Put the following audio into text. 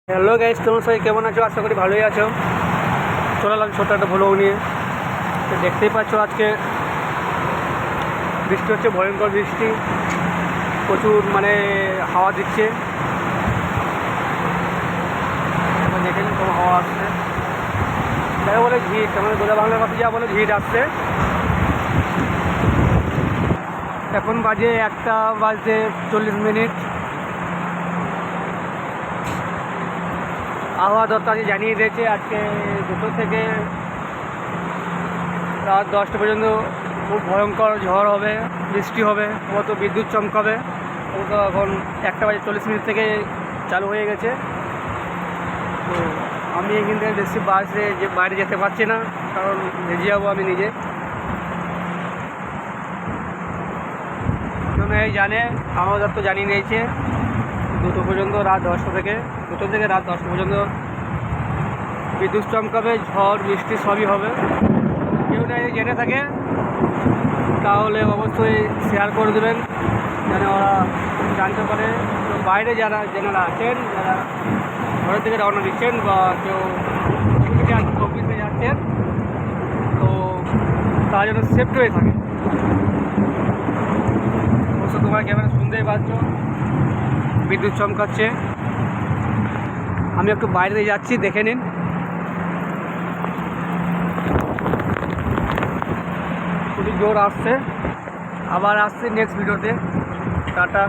Hello guys, তোমরা সবাই কেমন আছো? আশা করি ভালোই আছো। চলে এলাম ছোট্ট একটা ভ্লগ নিয়ে। তো দেখতেই পাচ্ছ আজকে বৃষ্টি হচ্ছে, ভয়ঙ্কর বৃষ্টি, প্রচুর হাওয়া দিচ্ছে। দেখে নিন তোমার হাওয়া আসছে, যাই বলে ভিড়, আমাদের গোদা বাংলার কথা যা বলে ভিড় আসছে। এখন বাজে 1:40। আবহাওয়া দপ্তর জানিয়ে দিয়েছে আজকে 2 থেকে রাত 10টা পর্যন্ত খুব ভয়ঙ্কর ঝড় হবে, বৃষ্টি হবে, কত বিদ্যুৎ চমকাবে। ও তো এখন 1:40 থেকে চালু হয়ে গেছে। তো আমি এখান থেকে বেশি বাইরে যেতে পারছি না, কারণ ভেজে যাবো আমি নিজে। এই জানে আবহাওয়া দপ্তর জানিয়ে নিয়েছে 2 পর্যন্ত, রাত 10টা থেকে 2 থেকে রাত 10টা পর্যন্ত বিদ্যুৎ চমকাবে, ঝড় বৃষ্টি সবই হবে। কেউ না জেনে থাকে তাহলে অবশ্যই শেয়ার করে দেবেন, যেন ওরা জানতে পারে। তো বাইরে যেনারা আছেন, যারা ঘরের থেকে রওনা দিচ্ছেন বা কেউ অফিসে যাচ্ছেন, তো তারা যেন সেফটি হয়ে থাকে। অবশ্য তোমার ক্যামেরা শুনতেই পাচ্ছ বিদ্যুৎ চমকাচ্ছে। আমি একটু বাইরে যাচ্ছি, দেখে নিন। খুবই জোর আসছে, আবার আসছে নেক্সট ভিডিওতে। টাটা।